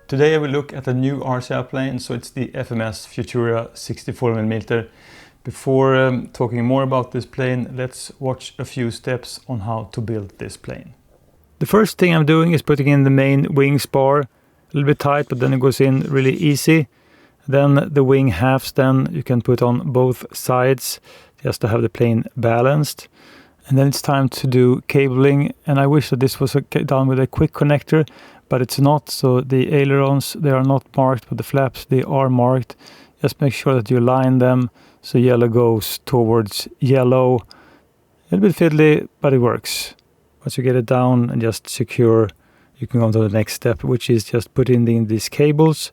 Today I will look at a new RC plane, so it's the FMS Futura 64mm. Before talking more about this plane, let's watch a few steps on how to build this plane. The first thing I'm doing is putting in the main wing spar, a little bit tight, but then it goes in really easy. Then the wing halves, then you can put on both sides just to have the plane balanced. And then it's time to do cabling, and I wish that this was done with a quick connector, but it's not. So the ailerons, they are not marked, but the flaps, they are marked. Just make sure that you line them so yellow goes towards yellow. A little bit fiddly, but it works. Once you get it down and just secure, you can go on to the next step, which is just putting in these cables.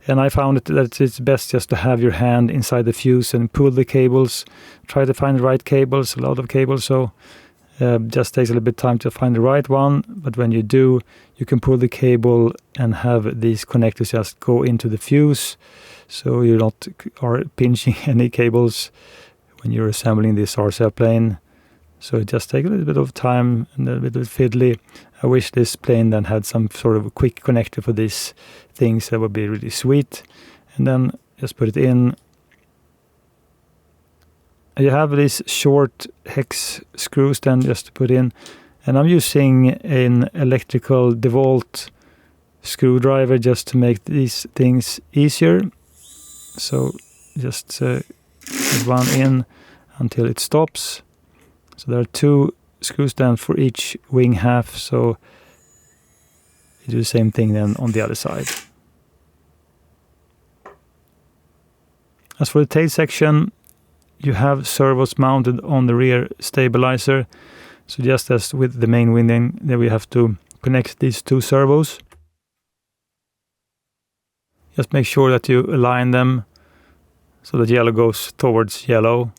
And I found that it's best just to have your hand inside the fuse and pull the cables. Try to find the right cables, a lot of cables, so just takes a little bit of time to find the right one. But when you do, you can pull the cable and have these connectors just go into the fuse, so you're not pinching any cables when you're assembling this RC plane. So it just takes a little bit of time and a little bit fiddly. I wish this plane then had some sort of a quick connector for these things. That would be really sweet. And then just put it in. And you have these short hex screws then just to put in. And I'm using an electrical DeWalt screwdriver just to make these things easier. So just put one in until it stops. So there are two screws then for each wing half, so you do the same thing then on the other side. As for the tail section, you have servos mounted on the rear stabilizer. So just as with the main wing, then we have to connect these two servos. Just make sure that you align them so that yellow goes towards yellow.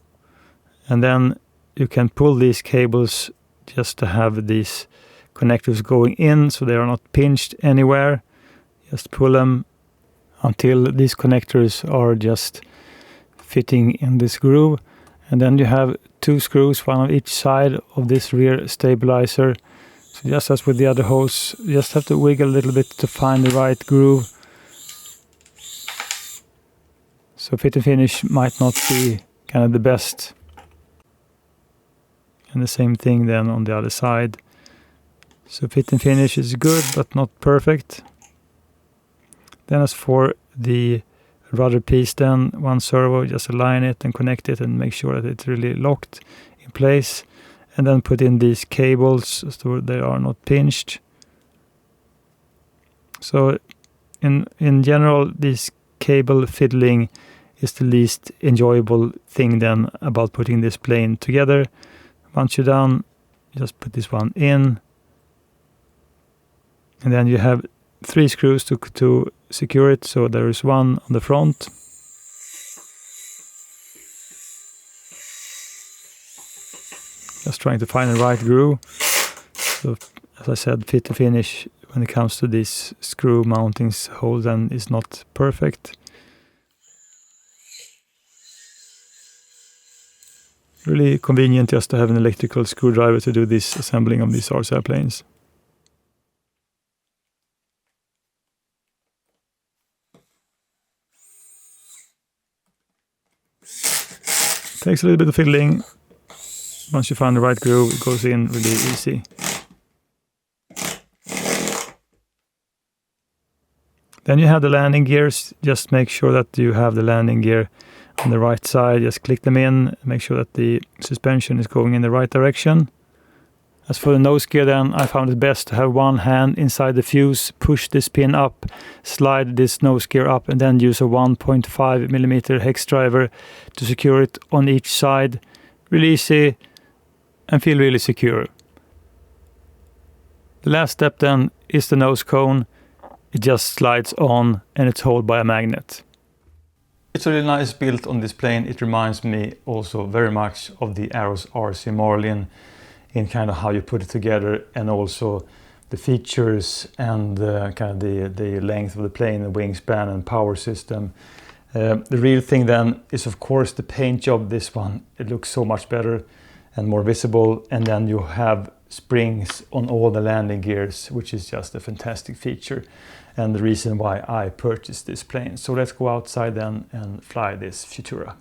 And then you can pull these cables just to have these connectors going in so they are not pinched anywhere. Just pull them until these connectors are just fitting in this groove. And then you have two screws, one on each side of this rear stabilizer. So just as with the other hose, you just have to wiggle a little bit to find the right groove. So fit and finish might not be kind of the best. And the same thing then on the other side. So fit and finish is good, but not perfect. Then as for the rudder piece, then one servo, just align it and connect it and make sure that it's really locked in place. And then put in these cables so they are not pinched. So in general, this cable fiddling is the least enjoyable thing then about putting this plane together. Once you're done, just put this one in. And then you have three screws to secure it. So there is one on the front. Just trying to find the right groove. So as I said, fit to finish when it comes to these screw mountings hole then is not perfect. Really convenient just to have an electrical screwdriver to do this assembling of these RC planes. Takes a little bit of fiddling. Once you find the right groove, it goes in really easy. Then you have the landing gears. Just make sure that you have the landing gear on the right side. Just click them in, make sure that the suspension is going in the right direction. As for the nose gear then, I found it best to have one hand inside the fuse, push this pin up, slide this nose gear up, and then use a 1.5mm hex driver to secure it on each side. Really easy and feel really secure. The last step then is the nose cone. It just slides on and it's held by a magnet. It's a really nice build on this plane. It reminds me also very much of the Arrows RC Marlin in kind of how you put it together, and also the features and kind of the length of the plane, the wingspan and power system. The real thing then is of course the paint job. This one, it looks so much better and more visible, and then you have springs on all the landing gears, which is just a fantastic feature and the reason why I purchased this plane. So let's go outside then and fly this Futura.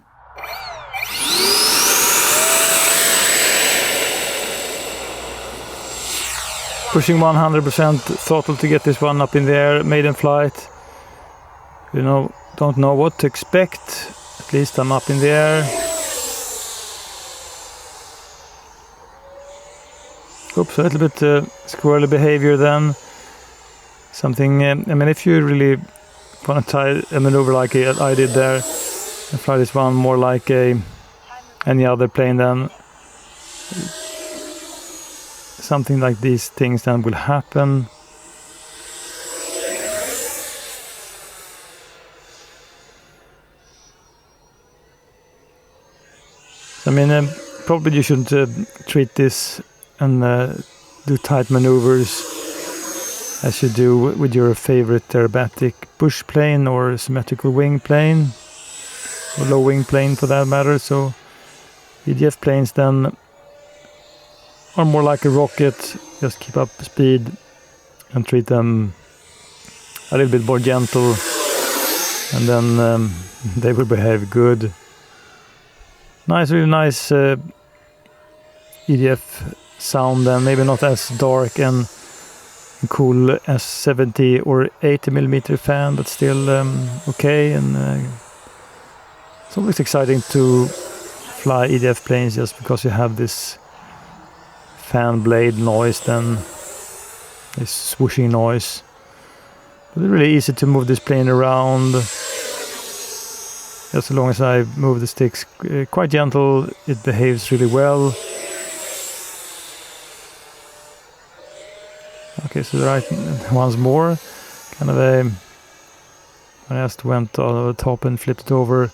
Pushing 100% throttle to get this one up in the air, maiden flight. You know, don't know what to expect. At least I'm up in the air. Oops, a little bit squirrely behavior then. Something, I mean, if you really want to try a maneuver like I did there, and fly this one more like any other plane, then something like these things then will happen. I mean, probably you shouldn't treat this and do tight maneuvers as you do with your favorite aerobatic bush plane or symmetrical wing plane, or low wing plane for that matter. So EDF planes then are more like a rocket, just keep up speed and treat them a little bit more gentle, and then they will behave good. Nice, really nice EDF sound, and maybe not as dark and cool as 70 or 80mm fan, but still okay. And it's always exciting to fly EDF planes just because you have this fan blade noise, then this swooshing noise. But it's really easy to move this plane around. Just as long as I move the sticks quite gentle, it behaves really well. Okay, so right, once more, kind of I just went over the top and flipped it over.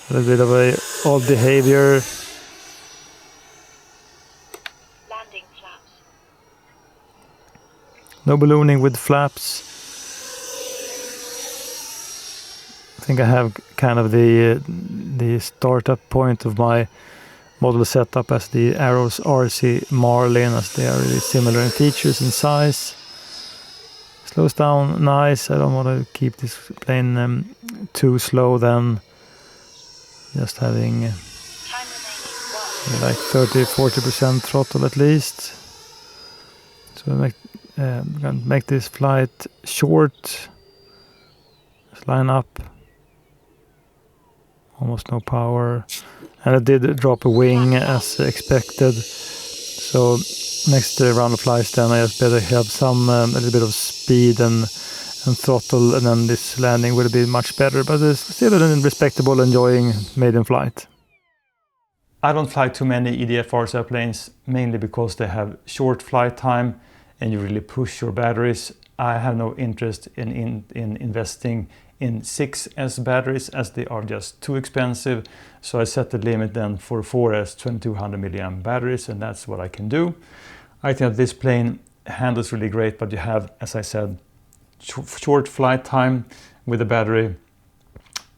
A little bit of a odd behavior. Landing flaps. No ballooning with flaps. I think I have kind of the startup point of my model setup as the Arrows RC Marlin, as they are really similar in features and size. Slows down nice. I don't want to keep this plane too slow then. Just having like 30-40% throttle at least. So I'm going to make this flight short. Just line up. Almost no power, and I did drop a wing as expected. So next round of flights, then I just better have some a little bit of speed and throttle, and then this landing will be much better. But it's still a respectable, enjoying maiden flight. I don't fly too many EDF RC airplanes, mainly because they have short flight time and you really push your batteries. I have no interest in investing in 6S batteries, as they are just too expensive. So I set the limit then for 4S 2200 milliamp batteries, and that's what I can do. I think that this plane handles really great, but you have, as I said, short flight time with the battery,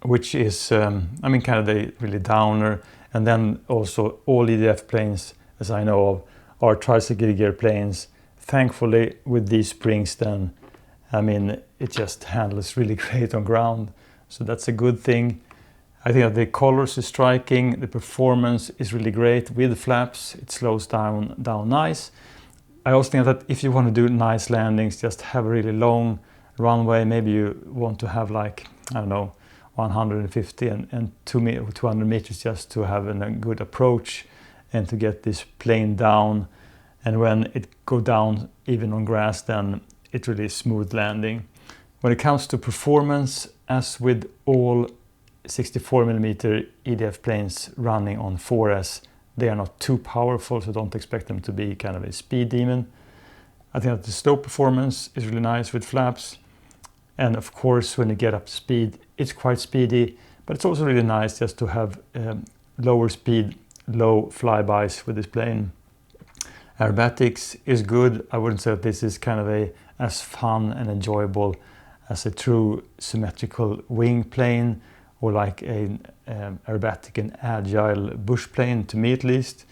which is, I mean, kind of the really downer. And then also all EDF planes, as I know of, are tricycle gear planes. Thankfully, with these springs then, I mean, it just handles really great on ground. So that's a good thing. I think that the colors is striking, the performance is really great with flaps. It slows down nice. I also think that if you want to do nice landings, just have a really long runway. Maybe you want to have like, I don't know, 150 and 200 meters just to have a good approach and to get this plane down. And when it go down even on grass, then it really is smooth landing. When it comes to performance, as with all 64mm EDF planes running on 4S, they are not too powerful, so don't expect them to be kind of a speed demon. I think that the slow performance is really nice with flaps. And of course, when you get up to speed, it's quite speedy, but it's also really nice just to have lower speed, low flybys with this plane. Aerobatics is good. I wouldn't say that this is kind of as fun and enjoyable as a true symmetrical wing plane, or like an aerobatic and agile bush plane, to me at least.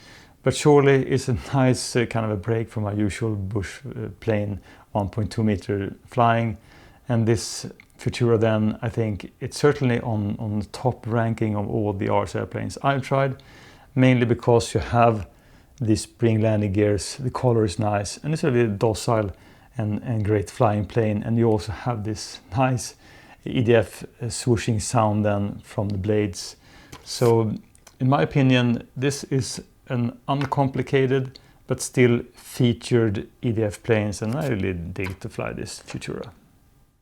But surely it's a nice kind of a break from our usual bush plane 1.2 meter flying. And this Futura then, I think it's certainly on the top ranking of all the RC airplanes I've tried, mainly because you have these spring landing gears, the color is nice, and it's a really docile and great flying plane. And you also have this nice EDF swooshing sound then from the blades. So in my opinion, this is an uncomplicated but still featured EDF planes, and I really dig to fly this Futura.